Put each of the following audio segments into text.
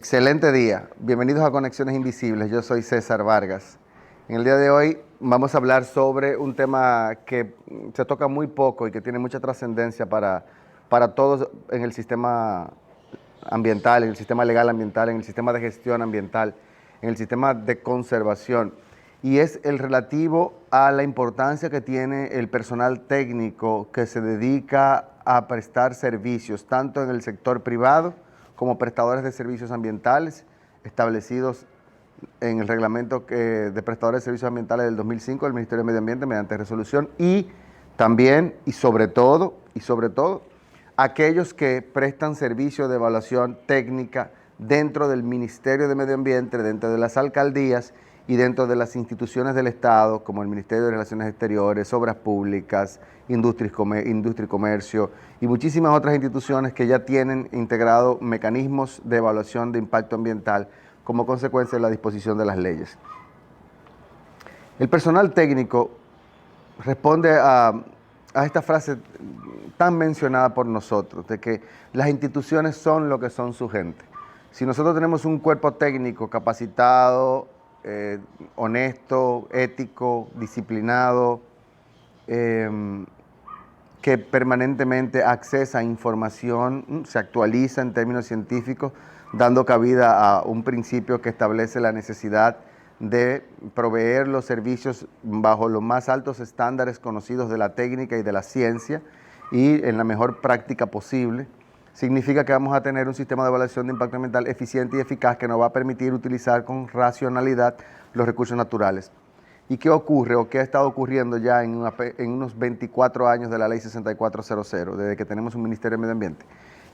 Excelente día. Bienvenidos a Conexiones Invisibles. Yo soy César Vargas. En el día de hoy vamos a hablar sobre un tema que se toca muy poco y que tiene mucha trascendencia para todos en el sistema ambiental, en el sistema legal ambiental, en el sistema de gestión ambiental, en el sistema de conservación. Y es el relativo a la importancia que tiene el personal técnico que se dedica a prestar servicios, tanto en el sector privado como prestadores de servicios ambientales establecidos en el reglamento de prestadores de servicios ambientales del 2005 del Ministerio de Medio Ambiente mediante resolución, y también y sobre todo aquellos que prestan servicios de evaluación técnica dentro del Ministerio de Medio Ambiente, dentro de las alcaldías y dentro de las instituciones del Estado, como el Ministerio de Relaciones Exteriores, Obras Públicas, Industria y Comercio, y muchísimas otras instituciones que ya tienen integrado mecanismos de evaluación de impacto ambiental como consecuencia de la disposición de las leyes. El personal técnico responde a esta frase tan mencionada por nosotros, de que las instituciones son lo que son su gente. Si nosotros tenemos un cuerpo técnico capacitado, honesto, ético, disciplinado, que permanentemente accesa a información, se actualiza en términos científicos, dando cabida a un principio que establece la necesidad de proveer los servicios bajo los más altos estándares conocidos de la técnica y de la ciencia y en la mejor práctica posible, significa que vamos a tener un sistema de evaluación de impacto ambiental eficiente y eficaz que nos va a permitir utilizar con racionalidad los recursos naturales. ¿Y qué ocurre o qué ha estado ocurriendo ya en unos 24 años de la Ley 6400, desde que tenemos un Ministerio de Medio Ambiente?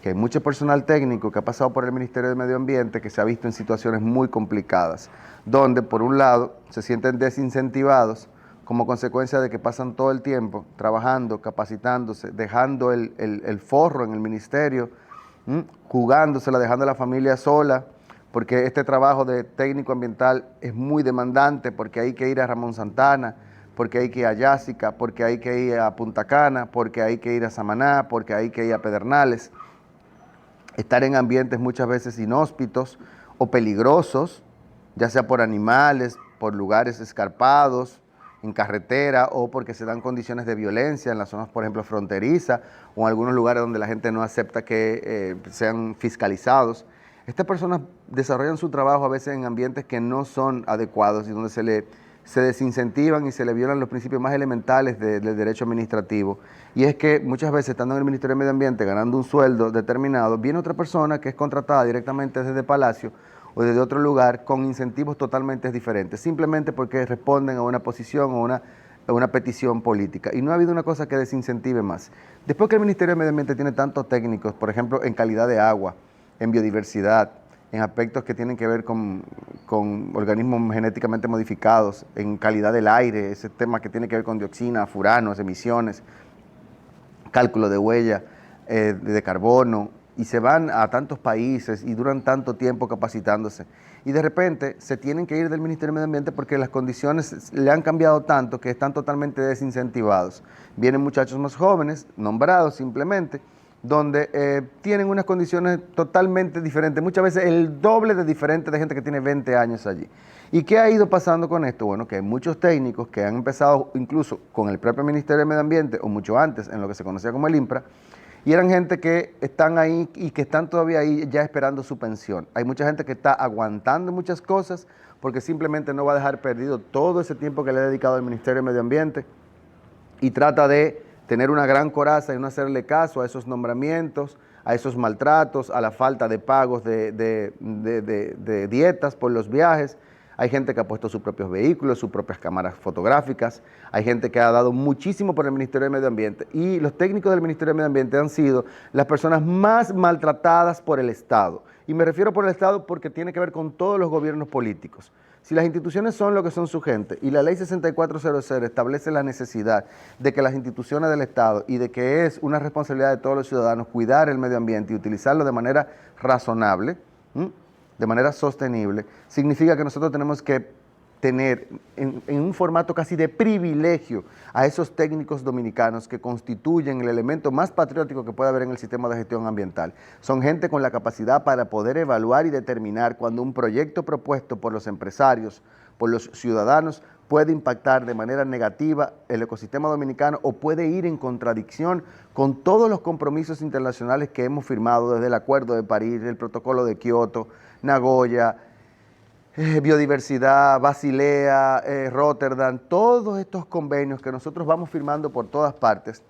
Que hay mucho personal técnico que ha pasado por el Ministerio de Medio Ambiente que se ha visto en situaciones muy complicadas, donde por un lado se sienten desincentivados como consecuencia de que pasan todo el tiempo trabajando, capacitándose, dejando el forro en el ministerio, jugándosela, dejando a la familia sola, porque este trabajo de técnico ambiental es muy demandante, porque hay que ir a Ramón Santana, porque hay que ir a Yásica, porque hay que ir a Punta Cana, porque hay que ir a Samaná, porque hay que ir a Pedernales, estar en ambientes muchas veces inhóspitos o peligrosos, ya sea por animales, por lugares escarpados, en carretera, o porque se dan condiciones de violencia en las zonas, por ejemplo, fronterizas, o en algunos lugares donde la gente no acepta que sean fiscalizados. Estas personas desarrollan su trabajo a veces en ambientes que no son adecuados y donde se desincentivan y se le violan los principios más elementales del derecho administrativo. Y es que muchas veces, estando en el Ministerio de Medio Ambiente ganando un sueldo determinado, viene otra persona que es contratada directamente desde Palacio o desde otro lugar con incentivos totalmente diferentes, simplemente porque responden a una posición o a una petición política. Y no ha habido una cosa que desincentive más. Después que el Ministerio de Medio Ambiente tiene tantos técnicos, por ejemplo, en calidad de agua, en biodiversidad, en aspectos que tienen que ver con organismos genéticamente modificados, en calidad del aire, ese tema que tiene que ver con dioxina, furanos, emisiones, cálculo de huella de carbono, y se van a tantos países y duran tanto tiempo capacitándose. Y de repente se tienen que ir del Ministerio de Medio Ambiente porque las condiciones le han cambiado tanto que están totalmente desincentivados. Vienen muchachos más jóvenes, nombrados simplemente, donde tienen unas condiciones totalmente diferentes, muchas veces el doble de diferente de gente que tiene 20 años allí. ¿Y qué ha ido pasando con esto? Bueno, que hay muchos técnicos que han empezado incluso con el propio Ministerio de Medio Ambiente, o mucho antes, en lo que se conocía como el INPRA, y eran gente que están ahí y que están todavía ahí ya esperando su pensión. Hay mucha gente que está aguantando muchas cosas porque simplemente no va a dejar perdido todo ese tiempo que le ha dedicado al Ministerio de Medio Ambiente y trata de tener una gran coraza y no hacerle caso a esos nombramientos, a esos maltratos, a la falta de pagos de dietas por los viajes. Hay gente que ha puesto sus propios vehículos, sus propias cámaras fotográficas, hay gente que ha dado muchísimo por el Ministerio de Medio Ambiente, y los técnicos del Ministerio de Medio Ambiente han sido las personas más maltratadas por el Estado. Y me refiero por el Estado porque tiene que ver con todos los gobiernos políticos. Si las instituciones son lo que son su gente y la Ley 6400 establece la necesidad de que las instituciones del Estado, y de que es una responsabilidad de todos los ciudadanos cuidar el medio ambiente y utilizarlo de manera razonable, de manera sostenible, significa que nosotros tenemos que tener en un formato casi de privilegio a esos técnicos dominicanos que constituyen el elemento más patriótico que puede haber en el sistema de gestión ambiental. Son gente con la capacidad para poder evaluar y determinar cuando un proyecto propuesto por los empresarios, por los ciudadanos, puede impactar de manera negativa el ecosistema dominicano o puede ir en contradicción con todos los compromisos internacionales que hemos firmado desde el Acuerdo de París, el Protocolo de Kioto, Nagoya, biodiversidad, Basilea, Rotterdam, todos estos convenios que nosotros vamos firmando por todas partes,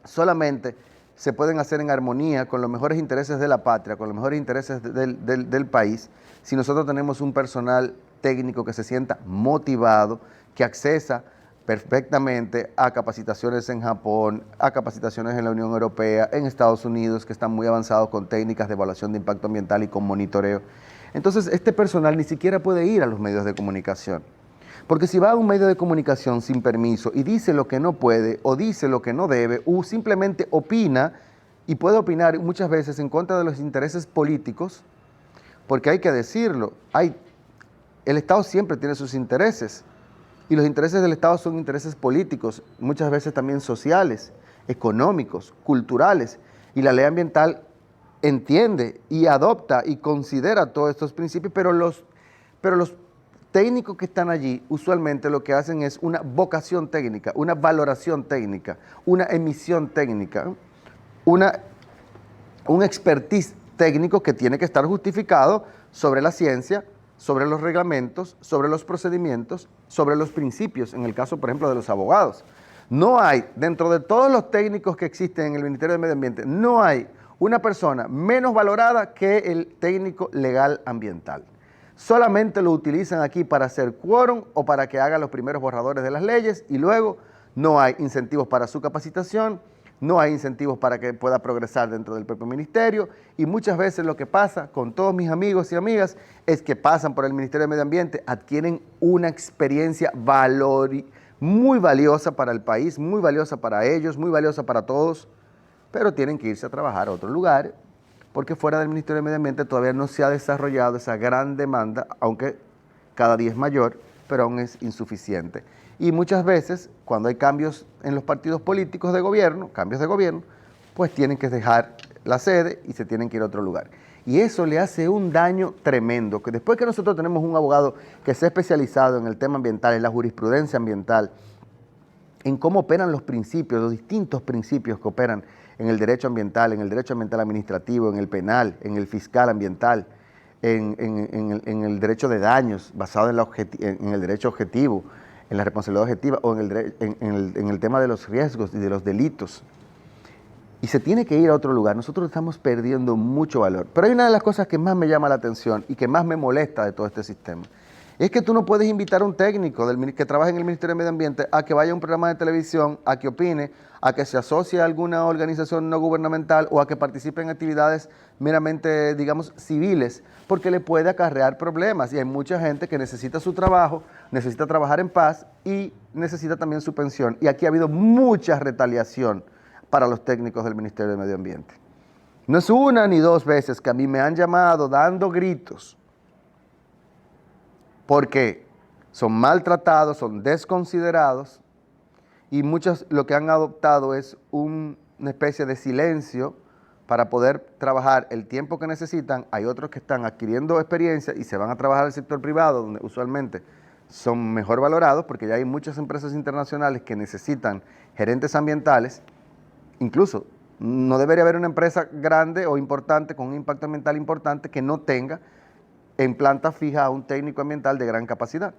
solamente se pueden hacer en armonía con los mejores intereses de la patria, con los mejores intereses del país, si nosotros tenemos un personal técnico que se sienta motivado, que accesa perfectamente a capacitaciones en Japón, a capacitaciones en la Unión Europea, en Estados Unidos, que están muy avanzados con técnicas de evaluación de impacto ambiental y con monitoreo. Entonces, este personal ni siquiera puede ir a los medios de comunicación. Porque si va a un medio de comunicación sin permiso y dice lo que no puede, o dice lo que no debe, o simplemente opina, y puede opinar muchas veces en contra de los intereses políticos, porque hay que decirlo, el Estado siempre tiene sus intereses, y los intereses del Estado son intereses políticos, muchas veces también sociales, económicos, culturales, y la ley ambiental entiende y adopta y considera todos estos principios, pero los técnicos que están allí usualmente lo que hacen es una vocación técnica, una valoración técnica, una emisión técnica, un expertise técnico que tiene que estar justificado sobre la ciencia, sobre los reglamentos, sobre los procedimientos, sobre los principios, en el caso, por ejemplo, de los abogados. No hay, dentro de todos los técnicos que existen en el Ministerio de Medio Ambiente, no hay una persona menos valorada que el técnico legal ambiental. Solamente lo utilizan aquí para hacer quórum o para que haga los primeros borradores de las leyes y luego no hay incentivos para su capacitación, no hay incentivos para que pueda progresar dentro del propio ministerio y muchas veces lo que pasa con todos mis amigos y amigas es que pasan por el Ministerio de Medio Ambiente, adquieren una experiencia muy valiosa para el país, muy valiosa para ellos, muy valiosa para todos, pero tienen que irse a trabajar a otro lugar, porque fuera del Ministerio de Medio Ambiente todavía no se ha desarrollado esa gran demanda, aunque cada día es mayor, pero aún es insuficiente. Y muchas veces, cuando hay cambios en los partidos políticos de gobierno, cambios de gobierno, pues tienen que dejar la sede y se tienen que ir a otro lugar. Y eso le hace un daño tremendo, que después que nosotros tenemos un abogado que se ha especializado en el tema ambiental, en la jurisprudencia ambiental, en cómo operan los principios, los distintos principios que operan en el derecho ambiental administrativo, en el penal, en el fiscal ambiental, en el derecho de daños basado en el derecho objetivo, en la responsabilidad objetiva o en el tema de los riesgos y de los delitos. Y se tiene que ir a otro lugar. Nosotros estamos perdiendo mucho valor. Pero hay una de las cosas que más me llama la atención y que más me molesta de todo este sistema. Es que tú no puedes invitar a un técnico que trabaja en el Ministerio de Medio Ambiente a que vaya a un programa de televisión, a que opine, a que se asocie a alguna organización no gubernamental o a que participe en actividades meramente, digamos, civiles, porque le puede acarrear problemas. Y hay mucha gente que necesita su trabajo, necesita trabajar en paz y necesita también su pensión. Y aquí ha habido mucha retaliación para los técnicos del Ministerio de Medio Ambiente. No es una ni dos veces que a mí me han llamado dando gritos, porque son maltratados, son desconsiderados y muchos lo que han adoptado es una especie de silencio para poder trabajar el tiempo que necesitan. Hay otros que están adquiriendo experiencia y se van a trabajar al sector privado, donde usualmente son mejor valorados, porque ya hay muchas empresas internacionales que necesitan gerentes ambientales. Incluso no debería haber una empresa grande o importante con un impacto ambiental importante que no tenga en planta fija a un técnico ambiental de gran capacidad.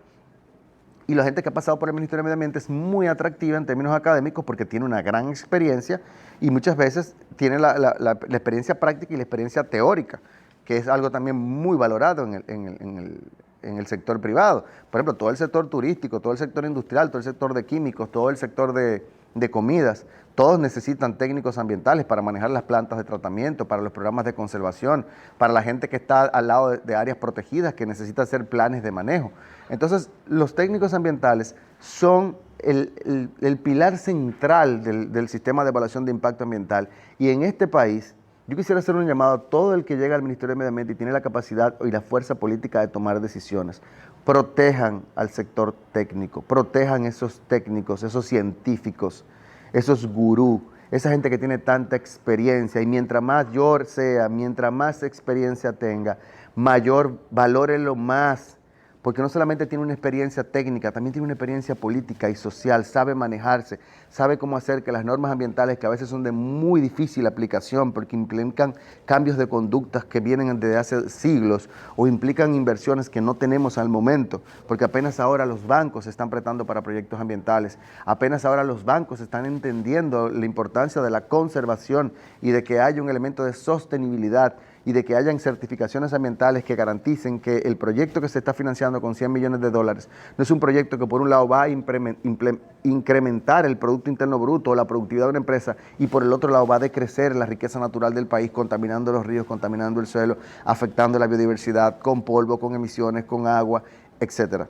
Y la gente que ha pasado por el Ministerio de Medio Ambiente es muy atractiva en términos académicos porque tiene una gran experiencia y muchas veces tiene la experiencia práctica y la experiencia teórica, que es algo también muy valorado en el sector privado. Por ejemplo, todo el sector turístico, todo el sector industrial, todo el sector de químicos, todo el sector de comidas, todos necesitan técnicos ambientales para manejar las plantas de tratamiento, para los programas de conservación, para la gente que está al lado de áreas protegidas, que necesita hacer planes de manejo. Entonces, los técnicos ambientales son el pilar central del sistema de evaluación de impacto ambiental y en este país Yo quisiera hacer un llamado a todo el que llega al Ministerio de Medio Ambiente y tiene la capacidad y la fuerza política de tomar decisiones. Protejan al sector técnico, protejan esos técnicos, esos científicos, esos gurús, esa gente que tiene tanta experiencia. Y mientras mayor sea, mientras más experiencia tenga, mayor valórenlo más. Porque no solamente tiene una experiencia técnica, también tiene una experiencia política y social, sabe manejarse, sabe cómo hacer que las normas ambientales, que a veces son de muy difícil aplicación porque implican cambios de conductas que vienen desde hace siglos o implican inversiones que no tenemos al momento, porque apenas ahora los bancos se están prestando para proyectos ambientales, apenas ahora los bancos están entendiendo la importancia de la conservación y de que haya un elemento de sostenibilidad y de que hayan certificaciones ambientales que garanticen que el proyecto que se está financiando con $100 millones no es un proyecto que por un lado va a incrementar el Producto Interno Bruto o la productividad de una empresa y por el otro lado va a decrecer la riqueza natural del país, contaminando los ríos, contaminando el suelo, afectando la biodiversidad, con polvo, con emisiones, con agua, etcétera.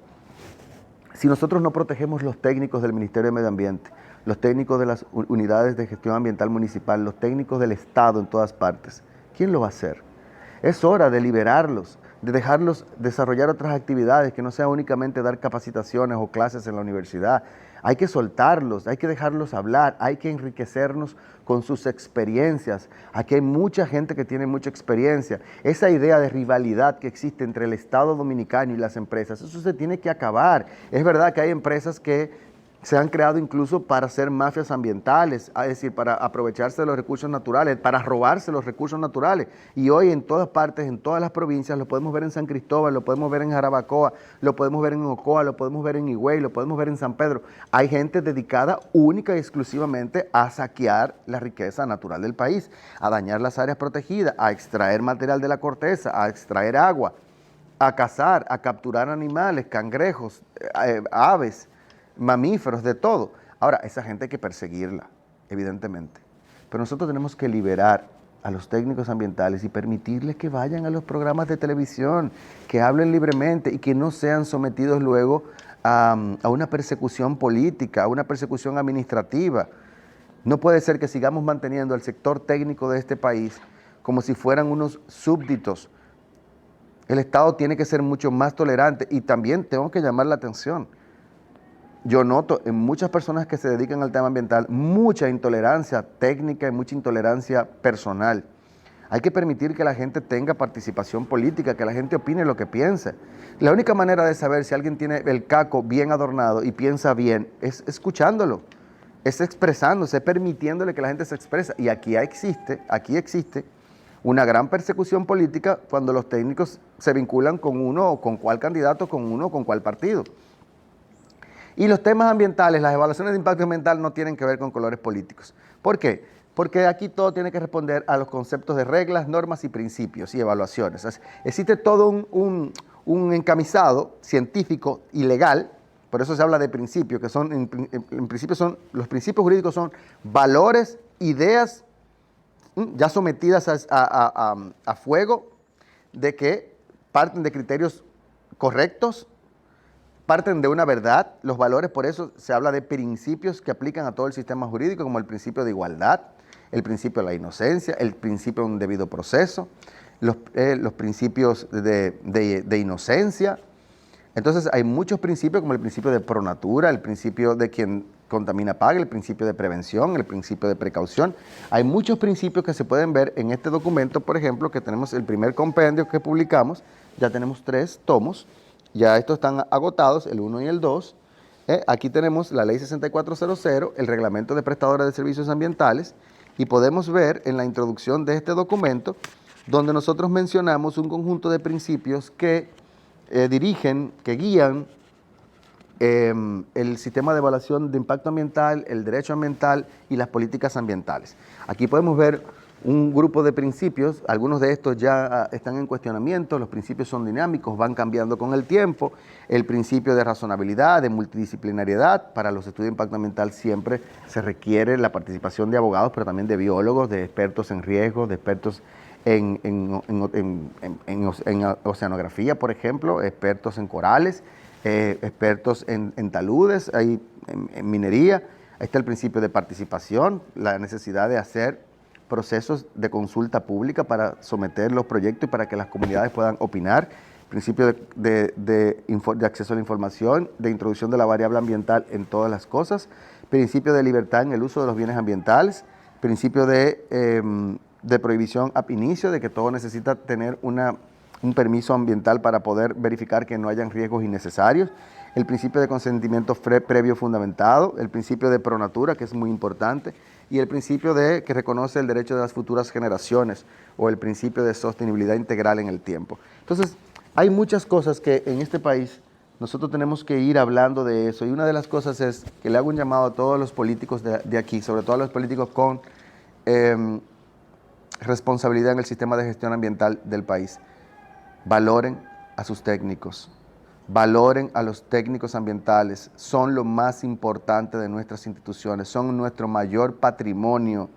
Si nosotros no protegemos los técnicos del Ministerio de Medio Ambiente, los técnicos de las unidades de gestión ambiental municipal, los técnicos del Estado en todas partes, ¿quién lo va a hacer? Es hora de liberarlos, de dejarlos desarrollar otras actividades, que no sea únicamente dar capacitaciones o clases en la universidad. Hay que soltarlos, hay que dejarlos hablar, hay que enriquecernos con sus experiencias. Aquí hay mucha gente que tiene mucha experiencia. Esa idea de rivalidad que existe entre el Estado dominicano y las empresas, eso se tiene que acabar. Es verdad que hay empresas que se han creado incluso para hacer mafias ambientales, es decir, para aprovecharse de los recursos naturales, para robarse los recursos naturales. Y hoy en todas partes, en todas las provincias, lo podemos ver en San Cristóbal, lo podemos ver en Jarabacoa, lo podemos ver en Ocoa, lo podemos ver en Higüey, lo podemos ver en San Pedro. Hay gente dedicada única y exclusivamente a saquear la riqueza natural del país, a dañar las áreas protegidas, a extraer material de la corteza, a extraer agua, a cazar, a capturar animales, cangrejos, aves, mamíferos, de todo. Ahora, esa gente hay que perseguirla, evidentemente. Pero nosotros tenemos que liberar a los técnicos ambientales y permitirles que vayan a los programas de televisión, que hablen libremente y que no sean sometidos luego a una persecución política, a una persecución administrativa. No puede ser que sigamos manteniendo al sector técnico de este país como si fueran unos súbditos. El Estado tiene que ser mucho más tolerante y también tengo que llamar la atención. Yo noto en muchas personas que se dedican al tema ambiental mucha intolerancia técnica y mucha intolerancia personal. Hay que permitir que la gente tenga participación política, que la gente opine lo que piense. La única manera de saber si alguien tiene el caco bien adornado y piensa bien es escuchándolo, es expresándose, es permitiéndole que la gente se exprese. Y aquí existe una gran persecución política cuando los técnicos se vinculan con uno o con cuál candidato, con uno o con cuál partido. Y los temas ambientales, las evaluaciones de impacto ambiental no tienen que ver con colores políticos. ¿Por qué? Porque aquí todo tiene que responder a los conceptos de reglas, normas y principios y evaluaciones. Existe todo un encamisado científico y legal, por eso se habla de principios, que son, en principio son, los principios jurídicos son valores, ideas ya sometidas a fuego, de que parten de criterios correctos, parten de una verdad. Los valores, por eso se habla de principios que aplican a todo el sistema jurídico, como el principio de igualdad, el principio de la inocencia, el principio de un debido proceso, los principios de inocencia. Entonces hay muchos principios, como el principio de pronatura, el principio de quien contamina paga, el principio de prevención, el principio de precaución. Hay muchos principios que se pueden ver en este documento, por ejemplo, que tenemos el primer compendio que publicamos, ya tenemos 3 tomos. Ya estos están agotados, el 1 y el 2. Aquí tenemos la ley 6400, el reglamento de prestadores de servicios ambientales, y podemos ver en la introducción de este documento, donde nosotros mencionamos un conjunto de principios que dirigen, que guían el sistema de evaluación de impacto ambiental, el derecho ambiental y las políticas ambientales. Aquí podemos ver un grupo de principios, algunos de estos ya están en cuestionamiento, los principios son dinámicos, van cambiando con el tiempo. El principio de razonabilidad, de multidisciplinariedad, para los estudios de impacto ambiental siempre se requiere la participación de abogados, pero también de biólogos, de expertos en riesgos, de expertos en oceanografía, por ejemplo, expertos en corales, expertos en taludes, en minería. Ahí está el principio de participación, la necesidad de hacer procesos de consulta pública para someter los proyectos y para que las comunidades puedan opinar, principio de acceso a la información, de introducción de la variable ambiental en todas las cosas, principio de libertad en el uso de los bienes ambientales, principio de prohibición ab inicio, de que todo necesita tener un permiso ambiental para poder verificar que no hayan riesgos innecesarios, el principio de consentimiento previo fundamentado, el principio de pronatura, que es muy importante, y el principio que reconoce el derecho de las futuras generaciones, o el principio de sostenibilidad integral en el tiempo. Entonces, hay muchas cosas que en este país nosotros tenemos que ir hablando de eso, y una de las cosas es que le hago un llamado a todos los políticos de aquí, sobre todo a los políticos con responsabilidad en el sistema de gestión ambiental del país. Valoren a sus técnicos, valoren a los técnicos ambientales, son lo más importante de nuestras instituciones, son nuestro mayor patrimonio,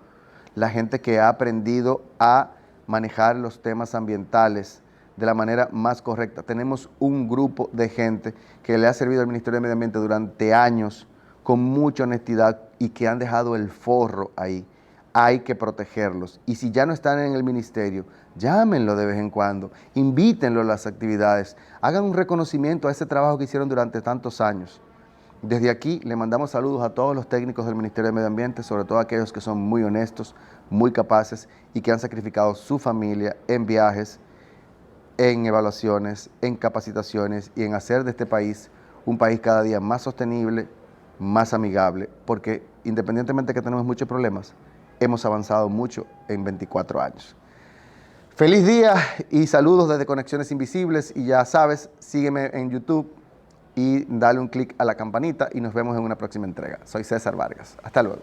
la gente que ha aprendido a manejar los temas ambientales de la manera más correcta. Tenemos un grupo de gente que le ha servido al Ministerio de Medio Ambiente durante años con mucha honestidad y que han dejado el forro ahí. Hay que protegerlos. Y si ya no están en el ministerio, llámenlo de vez en cuando, invítenlo a las actividades, hagan un reconocimiento a ese trabajo que hicieron durante tantos años. Desde aquí le mandamos saludos a todos los técnicos del Ministerio de Medio Ambiente, sobre todo a aquellos que son muy honestos, muy capaces y que han sacrificado su familia en viajes, en evaluaciones, en capacitaciones y en hacer de este país un país cada día más sostenible, más amigable, porque independientemente de que tenemos muchos problemas, hemos avanzado mucho en 24 años. Feliz día y saludos desde Conexiones Invisibles, y ya sabes, sígueme en YouTube y dale un clic a la campanita y nos vemos en una próxima entrega. Soy César Vargas. Hasta luego.